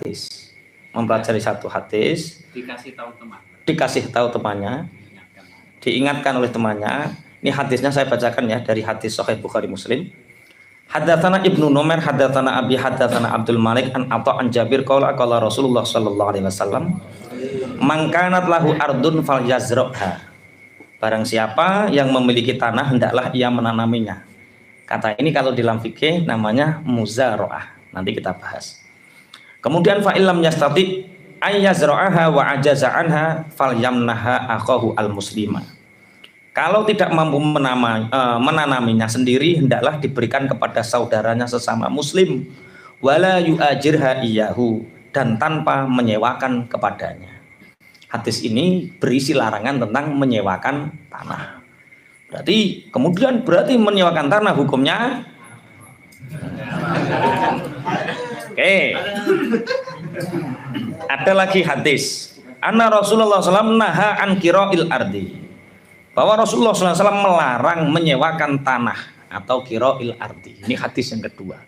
hadis. Mempelajari satu hadis, dikasih tahu temannya, diingatkan oleh temannya. Ini hadisnya saya bacakan ya, dari hadis Sahih Bukhari Muslim. Haddatsana Ibnu Numair haddatsana Abi haddatsana Abdul Malik an Atha an Jabir qala qala Rasulullah sallallahu alaihi wasallam man kanat lahu ardun falyazra'ha. Barang siapa yang memiliki tanah hendaklah ia menanaminya. Kata ini kalau di dalam fikih namanya muzara'ah. Nanti kita bahas. Kemudian fa illam yastati ayyazra'aha wa ajaza anha falyamnaha akhahu al-muslima. Kalau tidak mampu menanaminya sendiri, hendaklah diberikan kepada saudaranya sesama muslim, wala yu'ajirha iyahu, dan tanpa menyewakan kepadanya. Hadis ini berisi larangan tentang menyewakan tanah. Berarti menyewakan tanah hukumnya. Oke. Ada lagi hadis. Anna Rasulullah SAW naha an kira'il ardi. Bahwa Rasulullah SAW melarang menyewakan tanah atau kira'il ardi. Ini hadis yang kedua.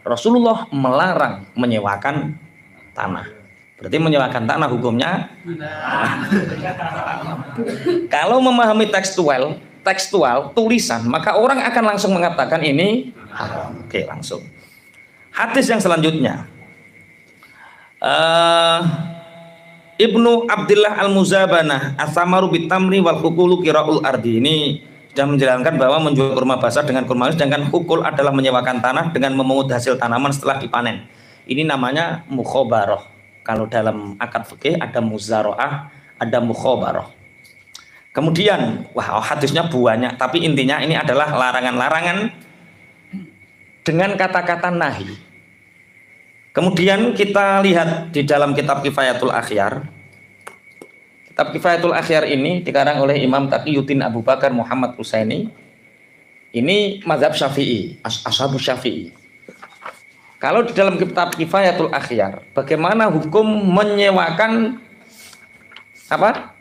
Rasulullah melarang menyewakan tanah. Berarti menyewakan tanah hukumnya. Kalau memahami tekstual tulisan, maka orang akan langsung mengatakan ini haram. Oke, langsung. Hadis yang selanjutnya. Ibnu Abdillah Al-Muzabanah As-Samaru bitamri wal hukulu kira'ul ardi. Ini sudah menjalankan bahwa menjual kurma basah dengan kurma halus, sedangkan hukul adalah menyewakan tanah dengan memungut hasil tanaman setelah dipanen. Ini namanya mukhobaroh. Kalau dalam akad fikih ada muzara'ah, ada mukhobaroh. Kemudian, hadisnya banyak, tapi intinya ini adalah larangan-larangan dengan kata-kata nahi. Kemudian kita lihat di dalam kitab Kifayatul Akhyar. Kitab Kifayatul Akhyar ini dikarang oleh Imam Taqiyuddin Abu Bakar Muhammad Usaini. Ini mazhab Syafi'i, ashabu Syafi'i. Kalau di dalam kitab Kifayatul Akhyar, bagaimana hukum menyewakan apa?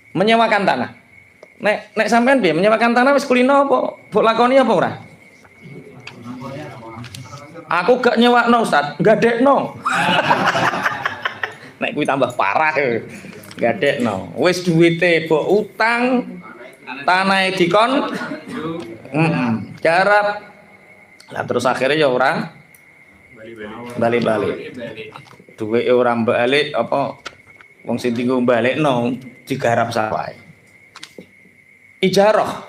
Menyewakan tanah. Nek sampean piye menyewakan tanah wis kulino apa? Mbok lakoni apa ora? Aku gak nyewakno Ustaz, gadekno. Nek kuwi tambah parah ya. Gadekno. Wis duwite mbok utang, tanahe dikon garap. Lah terus akhirnya ya ora bali-bali. Duwike ora balik apa wong sing dienggo balekno digarap sawae. Ijarah.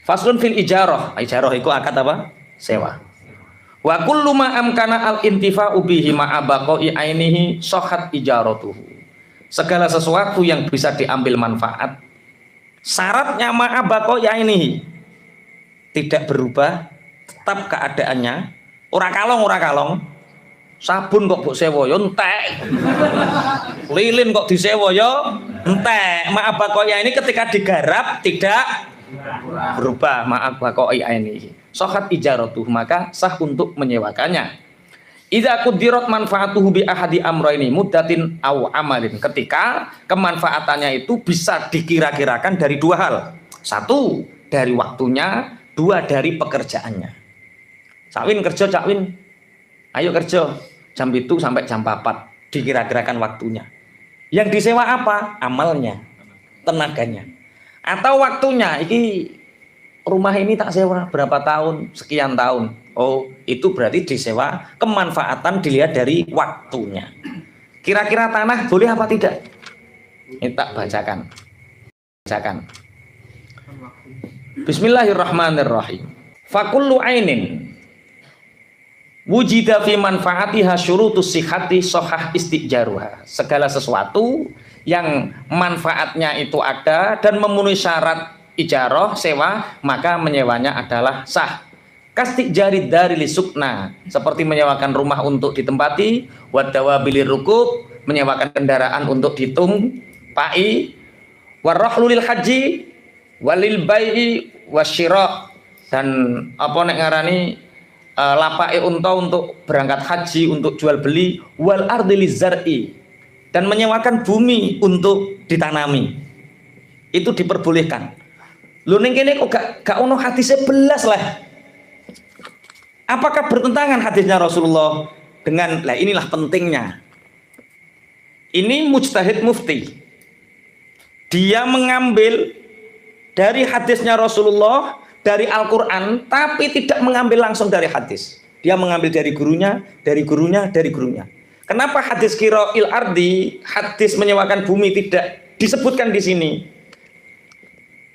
Faslun fil ijarah. Ijarah iku akad apa? Sewa. Wa kullu ma amkana al-intifa'u bihi ma'a baqa'i ainihi sahhat ijaratuhu. Segala sesuatu yang bisa diambil manfaat syaratnya ma'a baqa'i ainihi tidak berubah, tetap keadaannya. Ora kalong. Sabun kok mbok sewa yo entek. Lilin kok disewa yo entek. Ma'a baqa'i ini ketika digarap tidak berubah, ma'a baqa'i ainihi. Sahhat ijaratuh, maka sah untuk menyewakannya. Idza qudirat manfaatuhu bi ahadi amrayni muddatin aw amalin. Ketika kemanfaatannya itu bisa dikira-kirakan dari dua hal. Satu, dari waktunya, dua, dari pekerjaannya. Sakwin kerja, Cakwin. Ayo kerja jam 7 sampai jam 4. Dikira-kirakan waktunya. Yang disewa apa? Amalnya, tenaganya. Atau waktunya, iki rumah ini tak sewa berapa tahun, sekian tahun. Oh, itu berarti disewa, kemanfaatan dilihat dari waktunya. Kira-kira tanah boleh apa tidak? Ini tak bacakan. Bismillahirrahmanirrahim. Fakullu ainin wujida fi manfaatiha syurutus sihhati shahah istijaruha. Segala sesuatu yang manfaatnya itu ada dan memenuhi syarat ijarah, sewa, maka menyewanya adalah sah. Kastik jarid dari lisukna, seperti menyewakan rumah untuk ditempati, wadawa bilir rukub, menyewakan kendaraan untuk ditumpai, warrahlulil haji, walil bai'i wasyira, dan apa nek ngarani lapake unta untuk berangkat haji, untuk jual beli, wal ardi lizar'i, dan menyewakan bumi untuk ditanami. Itu diperbolehkan. Lu ning kene kok gak ono hadisnya belas lah. Apakah bertentangan hadisnya Rasulullah dengan, lah inilah pentingnya. Ini mujtahid mufti. Dia mengambil dari hadisnya Rasulullah, dari Al-Quran, tapi tidak mengambil langsung dari hadis. Dia mengambil dari gurunya, dari gurunya, dari gurunya. Kenapa hadis qira'il ardi, hadis menyewakan bumi tidak disebutkan di sini?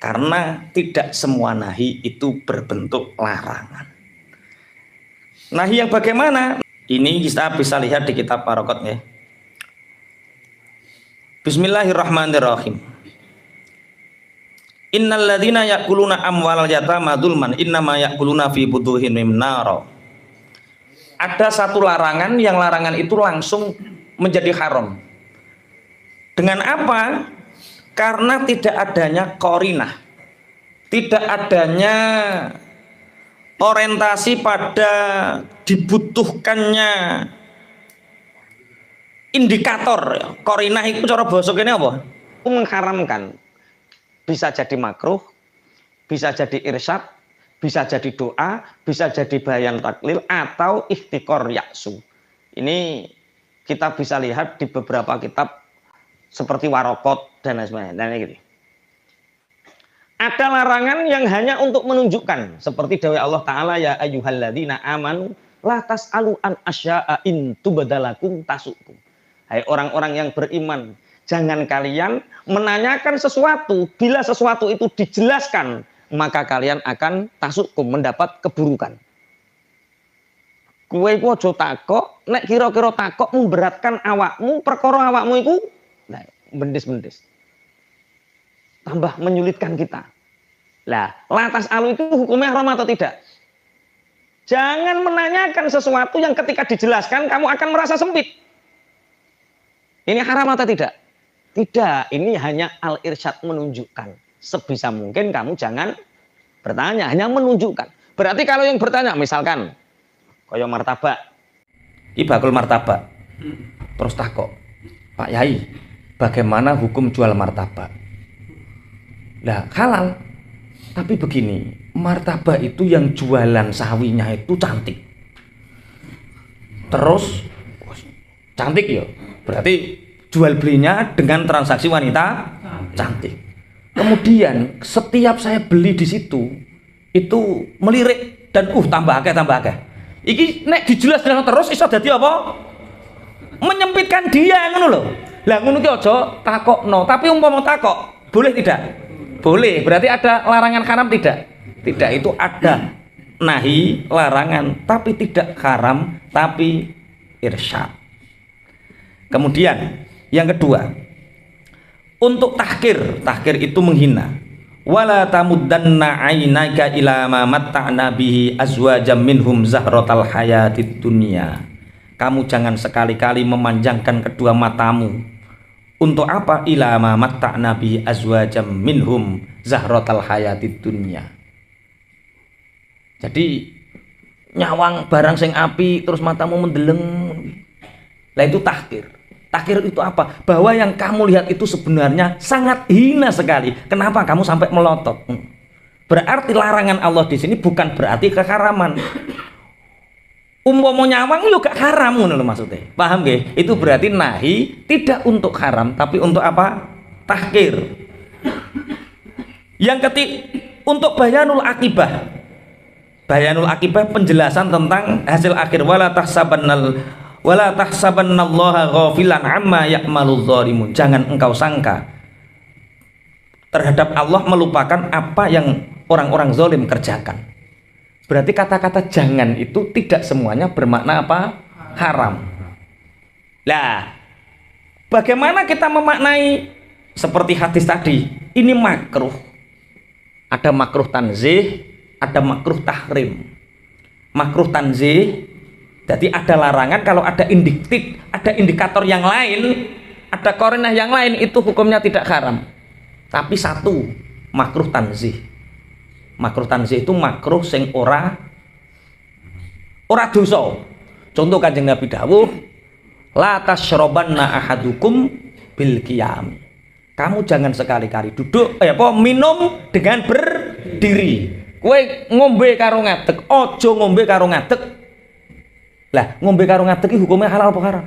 Karena tidak semua nahi itu berbentuk larangan. Nahi yang bagaimana? Ini kita bisa lihat di kitab Paraqat ya. Bismillahirrahmanirrahim. Innal ladzina ya'kuluna amwalal yatama dzulman innama ya'kuluna fi butuhihim nara. Ada satu larangan yang larangan itu langsung menjadi haram. Dengan apa? Karena tidak adanya qarinah. Tidak adanya orientasi pada dibutuhkannya indikator. Qarinah itu cara basa kene apa? Mengharamkan. Bisa jadi makruh, bisa jadi irsyad, bisa jadi doa, bisa jadi bayan taklil atau ihtikor yaksu. Ini kita bisa lihat di beberapa kitab seperti Waraqat dan lain sebagainya. Dan gitu. Ada larangan yang hanya untuk menunjukkan seperti dawai Allah Ta'ala, ya ayyuhalladzina amanu la tas'alu an asya'a in tubadalakum tasukum. Hai orang-orang yang beriman, jangan kalian menanyakan sesuatu bila sesuatu itu dijelaskan, maka kalian akan tasukum, mendapat keburukan. Kowe iku aja takok, nek kira-kira takok memberatkan awakmu, perkara awakmu iku nah, bendis-bendis. Tambah menyulitkan kita. Lah, lantas alu itu hukumnya haram atau tidak? Jangan menanyakan sesuatu yang ketika dijelaskan kamu akan merasa sempit. Ini haram atau tidak? Tidak, ini hanya al-irsyad, menunjukkan. Sebisa mungkin kamu jangan bertanya, hanya menunjukkan. Berarti kalau yang bertanya, misalkan kaya martabak, iki bakul martabak. Terus takok, Pak Yai, bagaimana hukum jual martabak? Lah halal. Tapi begini, martabak itu yang jualan sawinya itu cantik. Terus cantik ya, berarti jual belinya dengan transaksi wanita cantik. Kemudian setiap saya beli di situ itu melirik dan tambah akeh. Iki nek dijelaskan terus iso dadi apa? Menyempitkan dia ngono lho. Lah ngono ki aja takokno, tapi umpama takok, boleh tidak? Boleh. Berarti ada larangan haram tidak? Tidak, itu ada nahi, larangan, tapi tidak haram, tapi irsyad. Kemudian yang kedua, untuk tahkir itu menghina. Wala tamuddanna 'ainaka ila ma matta'na bihi azwajam minhum zahratal hayatid dunya. Kamu jangan sekali-kali memanjangkan kedua matamu. Untuk apa? Ila ma matta'na bihi azwajam minhum zahratal hayatid dunya. Jadi nyawang barang sing api terus matamu mendeleng. Lah itu tahkir. Tahkir itu apa? Bahwa yang kamu lihat itu sebenarnya sangat hina sekali. Kenapa kamu sampai melotot? Berarti larangan Allah di sini bukan berarti keharaman. Umpama nyawang yo gak haram ngono lho maksudnya. Paham nggih? Itu berarti nahi tidak untuk haram tapi untuk apa? Tahkir. Yang ketiga, untuk bayanul akibah. Bayanul akibah penjelasan tentang hasil akhir. Wala tahsabannallaha ghafilan amma ya'maludz zalimun. Jangan engkau sangka terhadap Allah melupakan apa yang orang-orang zalim kerjakan. Berarti kata-kata jangan itu tidak semuanya bermakna apa? Haram. Lah, bagaimana kita memaknai seperti hadis tadi? Ini makruh. Ada makruh tanzih, ada makruh tahrim. Makruh tanzih, jadi ada larangan kalau ada indikator yang lain, ada qarinah yang lain, itu hukumnya tidak haram. Tapi satu, makruh tanzih. Makruh tanzih itu makruh sing ora dosa. Contoh Kanjeng Nabi dawuh, la tasyrabanna ahadukum bil qiyam. Kamu jangan sekali-kali duduk minum dengan berdiri. Kowe ngombe karo ngadeg, aja ngombe karo ngadeg. Lah ngombe karo ngadeg iki hukumnya halal apa haram?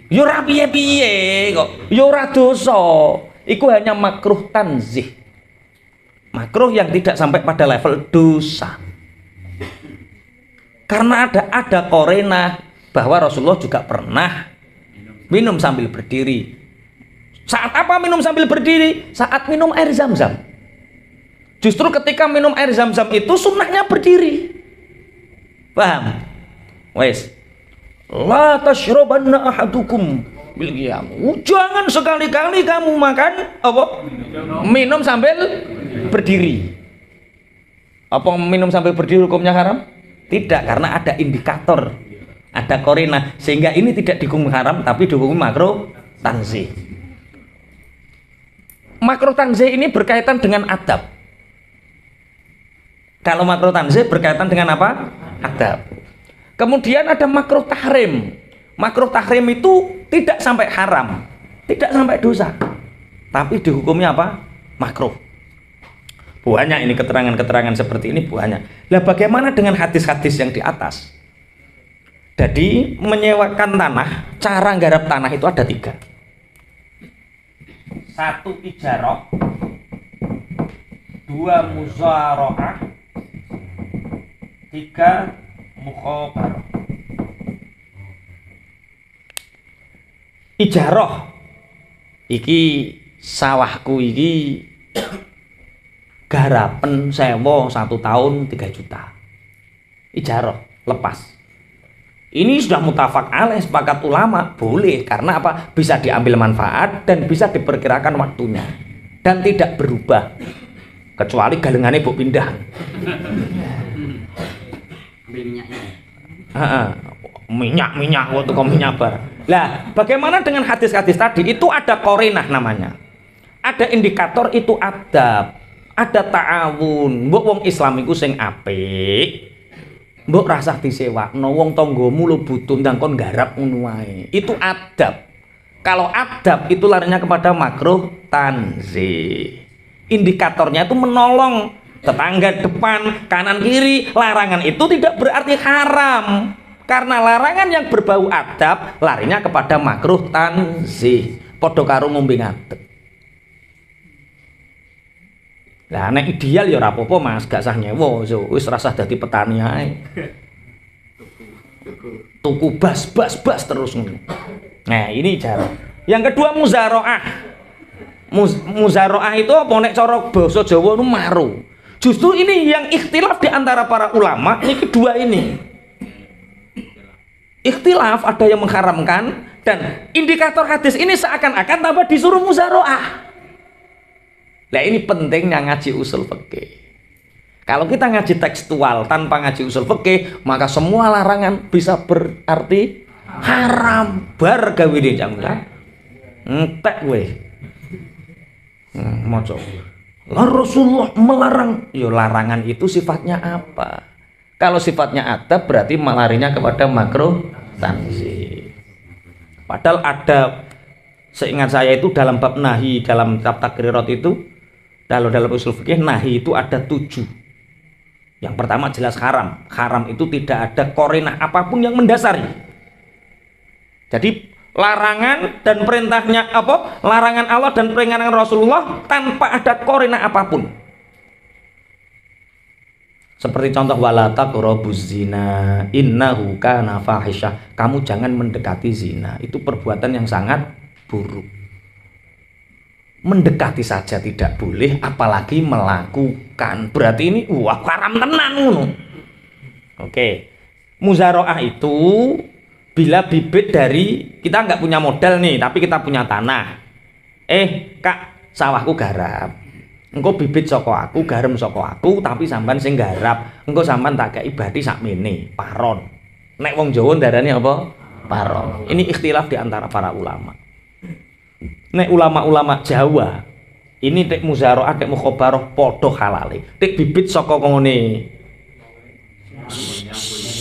Yo ora piye-piye kok. Yo ora dosa. Iku hanya makruh tanzih. Makruh yang tidak sampai pada level dosa. Karena ada korena bahwa Rasulullah juga pernah minum sambil berdiri. Saat apa minum sambil berdiri? Saat minum air zam-zam. Justru ketika minum air zam-zam itu sunnahnya berdiri. Paham? Wes. La tashrabanna ahadukum bil qiyam. Jangan sekali-kali kamu makan apa? Minum sambil berdiri. Apa minum sambil berdiri hukumnya haram? Tidak, karena ada indikator, ada korina, sehingga ini tidak dihukum haram tapi dihukum makruh tanzih. Makruh tanzih ini berkaitan dengan adab. Kalau makruh tanzih berkaitan dengan apa? Adab. Kemudian ada makruh tahrim. Makruh tahrim itu tidak sampai haram, tidak sampai dosa, tapi dihukumnya apa? Makruh. Banyak ini keterangan-keterangan seperti ini banyak. Lah bagaimana dengan hadis-hadis yang di atas? Jadi menyewakan tanah, cara nggarap tanah itu ada 3. 1 ijarah, 2 muzaraah, 3 mukhabarah. Ijarah iki sawahku iki garapen sewa 1 tahun 3 juta. Ijarah lepas. Ini sudah mutafak alaih, sepakat ulama, boleh karena apa? Bisa diambil manfaat dan bisa diperkirakan waktunya dan tidak berubah kecuali galengannya mbok pindah. Minyak waktu kau minyak bar. Lah, bagaimana dengan hadis-hadis tadi? Itu ada korinah namanya. Ada indikator, itu adab, ada ta'awun. Mbok wong Islam iku sing apik. Mbok rasah disewakno wong tanggamu lu butuh ndang kon garap ngono wae. Itu adab. Kalau adab itu larinya kepada makruh tanzih. Indikatornya itu menolong tetangga depan, kanan kiri. Larangan itu tidak berarti haram. Karena larangan yang berbau adab larinya kepada makruh tanzih. Padha karo ngombe ngadeg. Lah nek ideal ya ora apa-apa Mas, gak sah nyewa, wis rasah dadi petani ae. Tuku bas terus ngono. Nah, ini cara. Yang kedua muzaraah. Muzaraah itu apa nek cara basa Jawa itu maru. Justru ini yang ikhtilaf di antara para ulama, ini kedua ini. Ikhtilaf, ada yang mengharamkan dan indikator hadis ini seakan-akan tambah disuruh muzaraah. Nah ini pentingnya ngaji usul fikih. Kalau kita ngaji tekstual tanpa ngaji usul fikih, maka semua larangan bisa berarti haram. Bar gawe dicangga. Entek kowe. Maca. Rasulullah melarang. Ya larangan itu sifatnya apa? Kalau sifatnya adab berarti melarinya kepada makruh tanzih. Padahal ada, seingat saya itu dalam bab nahi, dalam kitab takrirat itu, kalau dalam usul fikih nahi itu ada 7. Yang pertama jelas haram. Haram itu tidak ada korinah apapun yang mendasari. Jadi larangan dan perintahnya apa? Larangan Allah dan peringanan Rasulullah tanpa ada korinah apapun. Seperti contoh wala taqrabuz zina innahu kana fahisyah. Kamu jangan mendekati zina. Itu perbuatan yang sangat buruk. Mendekati saja tidak boleh, apalagi melakukan. Berarti ini wah haram tenan ngono. Oke. Muzaraah itu bila bibit dari, kita nggak punya modal nih, tapi kita punya tanah. Kak, sawahku garap. Engko bibit saka aku, garam saka aku, tapi sampean sing garap. Engko sampean tak kei bathi sakmene, paron. Nek wong Jawa ndarani apa? Paron. Ini ikhtilaf di antara para ulama. Nek ulama-ulama Jawa ini tek muzaraah tek mukhabarah padha halale. Tek bibit saka ngene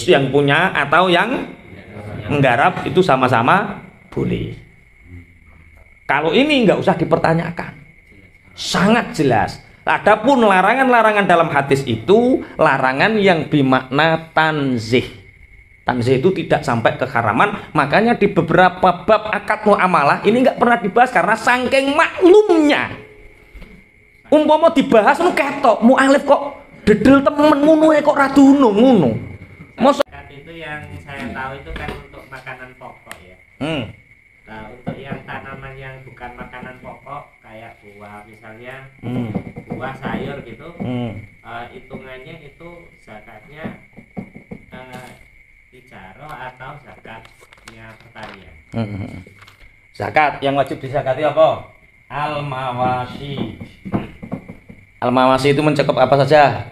yang punya atau yang menggarap itu sama-sama boleh. Kalau ini nggak usah dipertanyakan. Sangat jelas. Adapun larangan-larangan dalam hadis itu larangan yang bermakna tanzih. Tanzih itu tidak sampai keharaman, makanya di beberapa bab akad muamalah ini nggak pernah dibahas karena saking maklumnya. Umpama dibahas nu ketok, mualif kok dedel temen ngono kok ra dunung ngono. Mosok itu yang saya tahu itu kan untuk makanan pokok ya. Nah, untuk yang tanaman yang bukan makanan pokok kayak buah misalnya, buah sayur gitu, hitungannya itu zakatnya ijaroh atau zakatnya pertanian. Zakat yang wajib dizakati apa? Al-mawasi. Al-mawasi itu mencakup apa saja?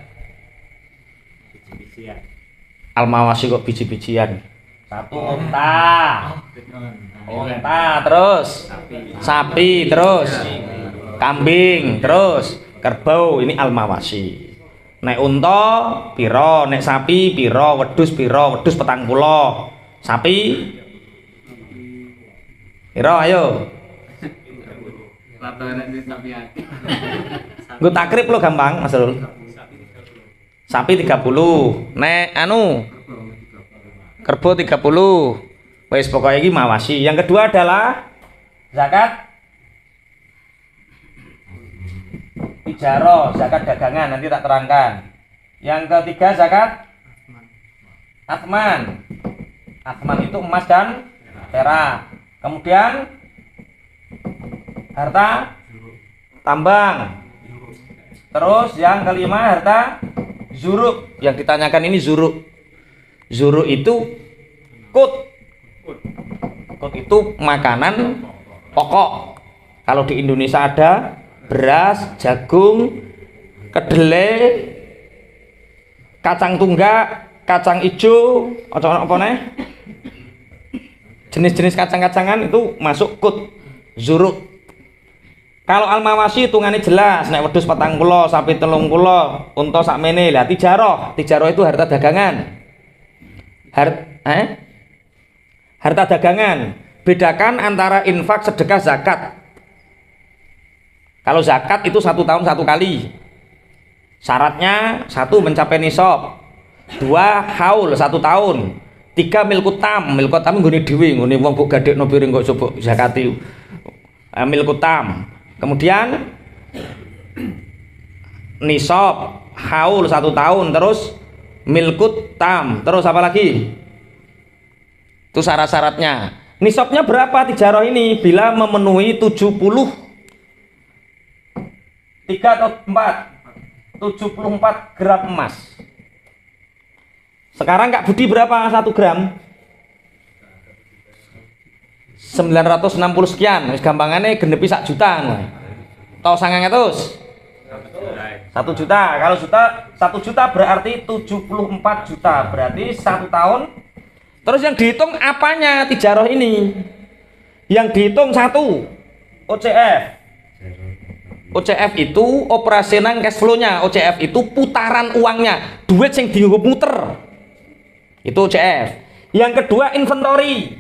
Biji-bijian. Al-mawasi kok biji-bijian? Satu unta, terus sapi, terus kambing, terus kerbau. Ini al-mawasi. Nek unta piro, nek sapi piro, wedhus 40, sapi piro, ayo. Gue takrib lo gampang, Mas Rul. Sapi 30, nek anu kerbau 30. Wes pokoknya ini mawasi. Yang kedua adalah zakat ijaroh, zakat dagangan, nanti tak terangkan. Yang ketiga zakat athman. Athman itu emas dan perak. Kemudian harta tambang. Terus yang kelima harta zuruk. Yang ditanyakan ini zuruk. Zuruk itu kut. Kut itu makanan pokok. Kalau di Indonesia ada beras, jagung, kedelai, kacang tunggak, kacang ijo, apa nih? Jenis-jenis kacang-kacangan itu masuk kut, zuruk. Kalau al-mawasi hitungannya jelas, nek wedhus 40, sapi 30, unta sakmene. Lah tijaroh itu harta dagangan. Harta dagangan. Bedakan antara infak, sedekah, zakat. Kalau zakat itu 1 tahun 1 kali. Syaratnya 1 mencapai nisab, 2 haul 1 tahun, 3 milkutam. Milkutam nggone dhewe, nggone wong kok gadekno piring kok coba zakati. Milkutam. Kemudian nisab, haul 1 tahun, terus milkutam, terus apa lagi? Itu syarat-syaratnya. Nisabnya berapa tijarah ini? Bila memenuhi 3 atau 74 gram emas. Sekarang Kak Budi berapa 1 gram? 960 sekian. Gampangannya genepi 1 juta. Tau 900? 1 juta. Kalau 1 juta berarti 74 juta. Berarti 1 tahun. Terus yang dihitung apanya tijarah ini? Yang dihitung 1 OCF. OCF itu operasional cash flow-nya. OCF itu putaran uangnya, duit yang dienggo muter. Itu OCF. Yang kedua inventory.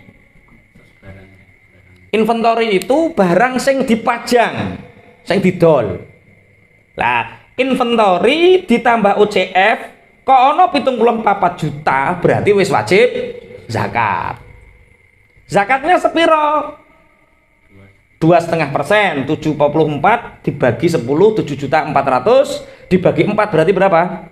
Inventory itu barang sing dipajang, sing didol. Lah, inventory ditambah OCF kok ono 74 juta, berarti wis wajib zakat. Zakatnya sepiro? 2,5%, 74 dibagi 10, 7.400.000 dibagi 4 berarti berapa?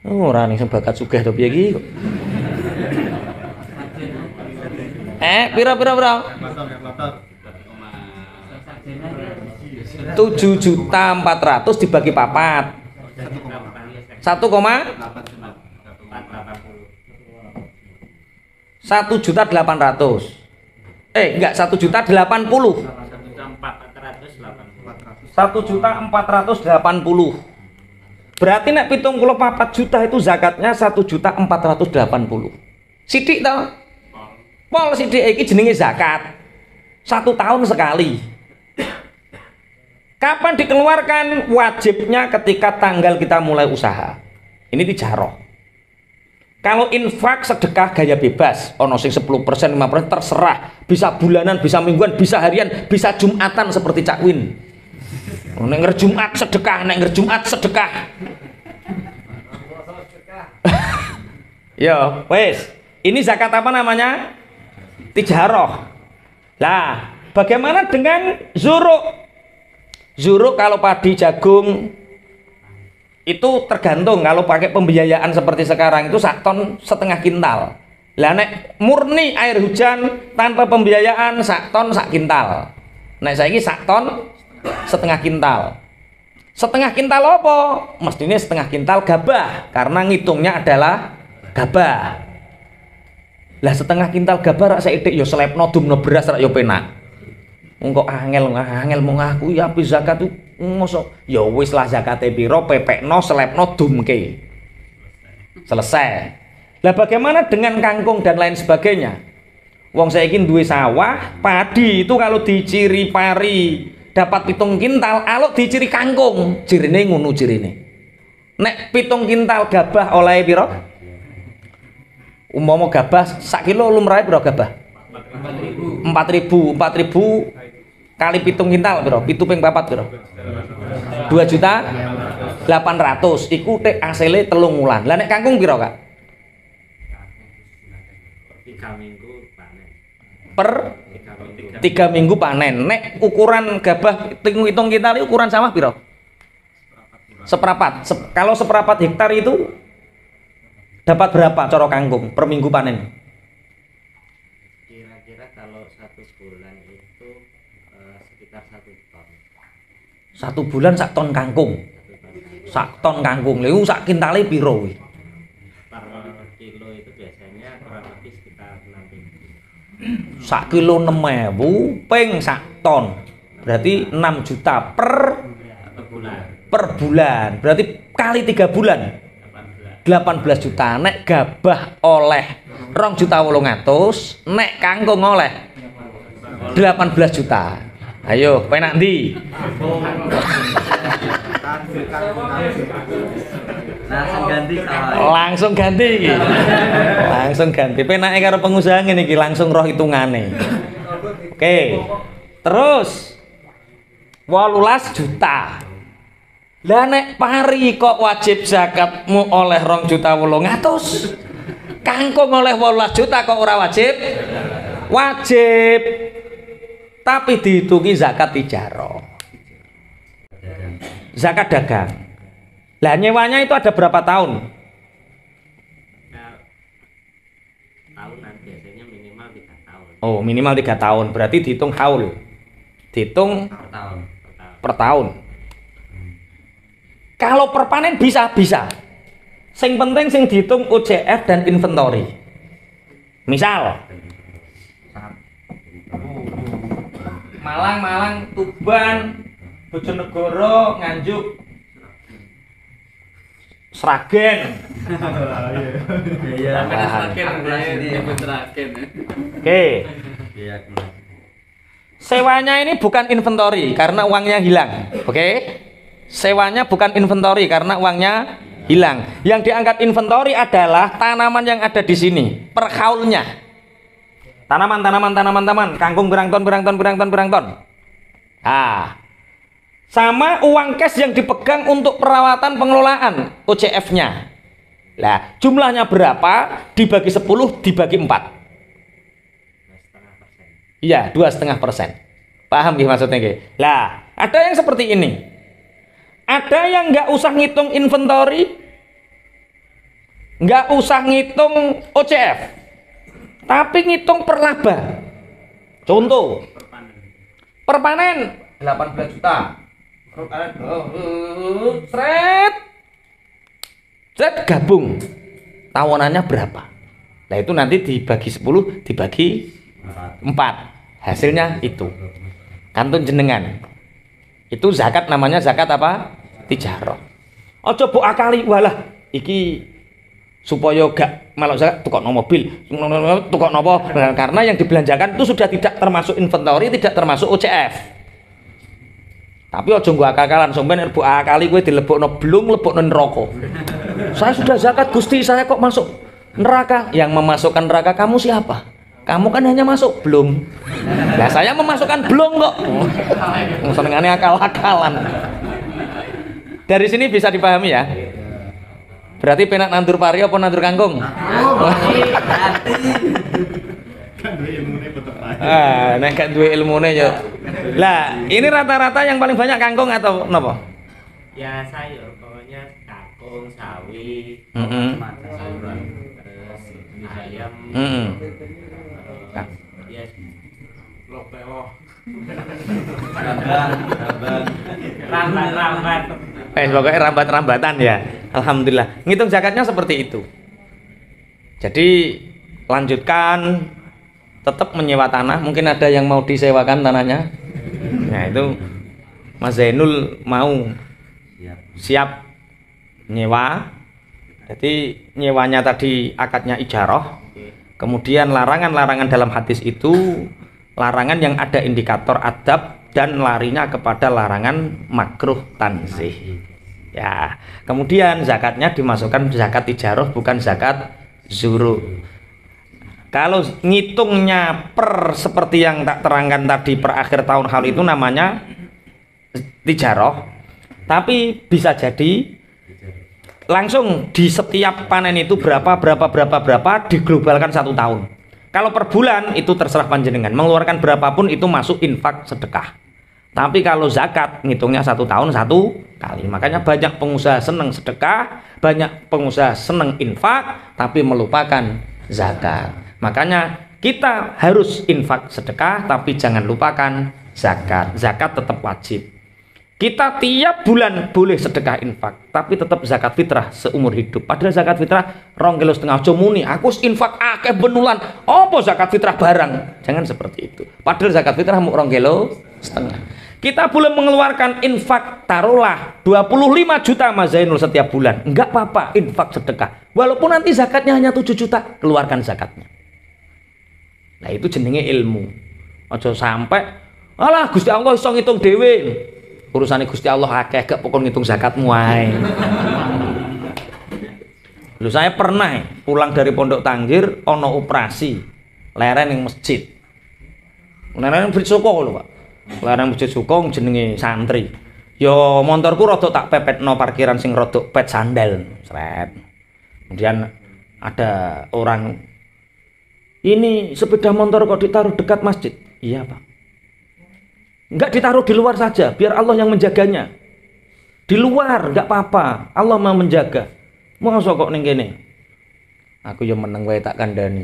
Oh, ora ning bakat sugih to piye iki kok. Pira? 7.400.000 dibagi 4. 1,800.000. Enggak, 1.080.000. 1.480.000. Berarti nek 74 juta itu zakatnya 1.480.000. Sithik to? Pol sithik iki jenenge zakat. 1 tahun sekali. Kapan dikeluarkan? Wajibnya ketika tanggal kita mulai usaha. Ini tijarah. Kalau infak sedekah gaya bebas, ono sing 10%, 5% terserah, bisa bulanan, bisa mingguan, bisa harian, bisa jumatan seperti Cak Win. Nek ngerjumat sedekah, nek ngerjumat sedekah. Ya, wes. Ini zakat apa namanya? Tijaroh. Lah, bagaimana dengan zuruk? Zuruk kalau padi jagung itu tergantung. Kalau pakai pembiayaan seperti sekarang itu 1 ton setengah kintal. Lah nek murni air hujan tanpa pembiayaan 1 ton 1 kintal. Nek saiki 1 ton setengah kintal. Setengah kintal apa? Mestinya setengah kintal gabah karena ngitungnya adalah gabah. Lah setengah kintal gabah rak saithik ya slepno dumno beras rak ya penak. Engko angel mung aku ya api zakat tuh mosok ya wis lah zakate piro pepekno slepno dumke. Selesai. Lah bagaimana dengan kangkung dan lain sebagainya? Wong saiki duwe sawah, padi itu kalau diciri pari dapat 7 kintal, alok diciri kangkung, jirine ngono jirine. Nek 7 kintal gabah oleh piro? Umpama gabah sak kilo lumrahe piro gabah? 4.000 kali 7 kintal piro? 7 ping 4 piro? 2.800.000 iku tek asile 3 wulan. Lah nek kangkung piro, Kak? 3 minggu panen. Per 3 minggu panen. Nek ukuran gabah 7 kintal ukuran sawah piro? Seperapat. Kalau seperapat hektar itu dapat berapa coro kangkung per minggu panen? Kira-kira kalau 1 bulan itu sekitar 1 ton. 1 bulan 1 ton kangkung. 1 ton kangkung. Lha sak kintale piro kuwi? Per kilo itu biasanya kurang lebih sekitar 6.000. Sak kilo 6.000 ping 1 ton. Berarti 6 juta per bulan. Berarti kali 3 bulan. 18 juta. Nek gabah oleh 2.800.000, nek kangkung oleh 18 juta. Ayo, penak ndi? Langsung ganti iki. Langsung ganti. Penake karo pengusaha ngene iki langsung roh hitungane. Oke. Terus 18 juta. Lah nek pari kok wajib zakatmu oleh 2.800.000. Kangkung oleh 18 juta kok ora wajib? Wajib. Tapi dihitungi zakat tijarah. Zakat dagang. Lah nyewanya itu ada berapa tahun? Tahunan biasanya minimal 3 tahun. Oh, minimal 3 tahun. Berarti dihitung haul. Dihitung per tahun. Kalau per panen bisa. Sing penting sing dihitung OCF dan inventory. Misal Malang, Tuban, Bojonegoro, Nganjuk, Sragen. Oke. Sewanya ini bukan inventory karena uangnya hilang. Oke. Sewanya bukan inventory karena uangnya hilang. Yang diangkat inventory adalah tanaman yang ada di sini, per kaulnya. Tanaman, kangkung berang ton. Sama uang cash yang dipegang untuk perawatan pengelolaan OCF-nya. Lah, jumlahnya berapa? Dibagi 10, dibagi 4. Iya, 2,5%. Paham nggih maksudnya nggih? Lah, ada yang seperti ini. Ada yang nggak usah ngitung inventory, nggak usah ngitung OCF, tapi ngitung per laba. Contoh, per panen 18 juta. Sret gabung. Tawonannya berapa? Nah itu nanti dibagi 10, dibagi 4. Hasilnya itu. Kantun jenengan. Itu zakat namanya zakat apa? Tijarah. Ojo mbok akali, walah iki supaya gak melok zakat tukokno mobil, tukokno apa? Karena yang dibelanjakan itu sudah tidak termasuk inventory, tidak termasuk OCF. Tapi ojo nggo akal-akalan, sampeyan mbok akali kowe dilebokno blung, lebokno neraka. Saya sudah zakat Gusti, saya kok masuk neraka. Yang memasukkan neraka kamu siapa? Kamu kan hanya masuk belum. Nah, saya memasukkan belum kok. Senengannya akal-akalan. Dari sini bisa dipahami ya. Berarti penak nandur pari apa nandur kangkung? Nek gak duwe ilmune yo. Lah, ini rata-rata yang paling banyak kangkung atau napa? Ya sayur, pokoknya kangkung, sawi, sayuran, terus ayam. Ya, lopeo. Rambat. Pokoknya rambat-rambatan ya. Alhamdulillah. Ngitung zakatnya seperti itu. Jadi lanjutkan, tetap menyewa tanah. Mungkin ada yang mau disewakan tanahnya. Nah itu Mas Zainul mau siap nyewa. Jadi nyewanya tadi akadnya ijarah. Kemudian larangan-larangan dalam hadis itu larangan yang ada indikator adab dan larinya kepada larangan makruh tanzih. Ya, kemudian zakatnya dimasukkan zakat ijarah bukan zakat zuru. Kalau ngitungnya per seperti yang tak terangkan tadi per akhir tahun hal itu namanya tijarah. Tapi bisa jadi langsung di setiap panen itu berapa diglobalkan 1 tahun. Kalau per bulan itu terserah panjenengan, mengeluarkan berapapun itu masuk infak sedekah. Tapi kalau zakat ngitungnya 1 tahun 1 kali. Makanya banyak pengusaha seneng sedekah, banyak pengusaha seneng infak tapi melupakan zakat. Makanya kita harus infak sedekah tapi jangan lupakan zakat. Zakat tetap wajib. Kita tiap bulan boleh sedekah infak, tapi tetap zakat fitrah seumur hidup. Padahal zakat fitrah 2,5 kilo aja muni. Aku infak akeh benulan. Apa zakat fitrah barang? Jangan seperti itu. Padahal zakat fitrah mau 2,5 kilo. Kita boleh mengeluarkan infak taruhlah 25 juta Mas Zainul setiap bulan. Enggak apa-apa infak sedekah. Walaupun nanti zakatnya hanya 7 juta, keluarkan zakatnya. Nah itu jenenge ilmu. Aja sampai alah Gusti Allah iso ngitung dhewe. Urusane Gusti Allah akeh gak pokok ngitung zakatmu ae. Lho saya pernah pulang dari Pondok Tanggir ono operasi leren ning masjid. Leren Brit Soko lho, Pak. Leren masjid Soko jenenge santri. Yo motorku rada tak pepetno parkiran sing rada pet sandal. Sret. Kemudian ada orang ini sepeda motor kok ditaruh dekat masjid. Iya, Pak. Enggak ditaruh di luar saja, biar Allah yang menjaganya. Di luar enggak apa-apa, Allah mau menjaga. Masa kok ning kene? Aku yang meneng wae tak kandhani.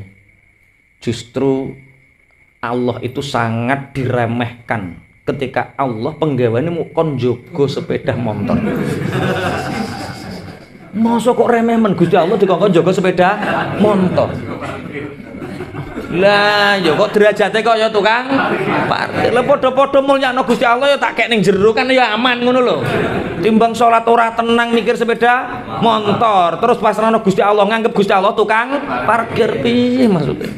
Justru Allah itu sangat diremehkan ketika Allah penggaweane mu kon njogo sepeda motor. Masa kok remeh men Gusti Allah dikongkon njogo sepeda motor. Lah ya kok derajate kok ya tukang parkir. Lah padha-padha mulyakno Gusti Allah ya tak kek ning jero kan ya aman ngono lho. Timbang salat ora tenang mikir sepeda motor, terus pasrahno Gusti Allah nganggep Gusti Allah tukang parkir piye maksudnya?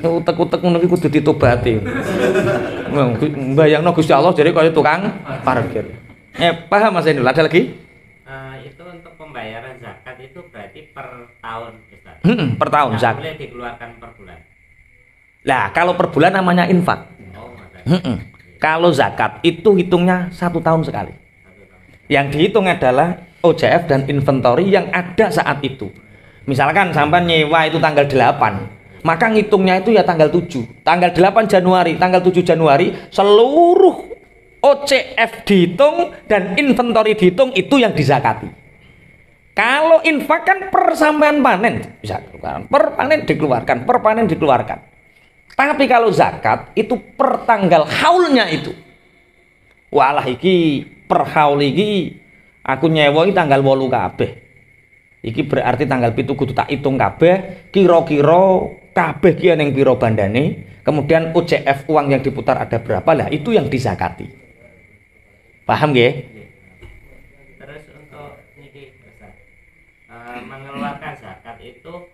Utek-utek ngono iki kudu ditobati. Mbayangno Gusti Allah jadi kaya tukang parkir. Paham Mas Endul? Ada lagi? Itu untuk pembayaran zakat itu berarti per tahun, Ustaz. Per tahun zakat. Boleh dikeluarkan per bulan. Lah, kalau per bulan namanya infak. Kalau zakat itu hitungnya 1 tahun sekali. Yang dihitung adalah OJF dan inventory yang ada saat itu. Misalkan sampai nyewa itu tanggal 8, maka ngitungnya itu ya tanggal 7. Tanggal 8 Januari, tanggal 7 Januari seluruh OCF dihitung dan inventory dihitung, itu yang dizakati. Kalau infak kan per sampean panen bisa dikeluarkan, per panen dikeluarkan, per panen dikeluarkan. Tapi kalau zakat itu per tanggal haulnya itu. Walah iki per haul iki aku nyewa iki tanggal 8 kabeh. Iki berarti tanggal 7 kudu tak hitung kabeh, kira-kira kabeh ki ning pira bandane, kemudian OCF uang yang diputar ada berapa, lah itu yang dizakati. Paham nggih? Terus untuk niki mengeluarkan zakat itu,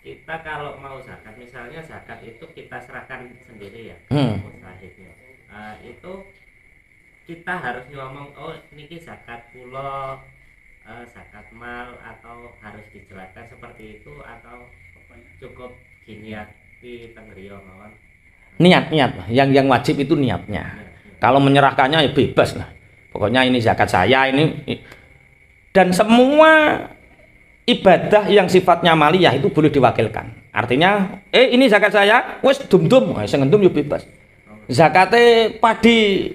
kita kalau mau zakat, misalnya zakat itu kita serahkan sendiri ya, mustahiknya. Itu kita harus ngomong, oh niki zakat kula, zakat mal, atau harus dijelaskan seperti itu, atau cukup gini ya di tenggerio mawon. Niat lah. Yang wajib itu niatnya. Kalau menyerahkannya ya bebas lah. Pokoknya ini zakat saya ini, dan semua ibadah yang sifatnya maliyah itu boleh diwakilkan. Artinya, ini zakat saya, wes dum-dum, sing ngendum yo bebas. Zakate padi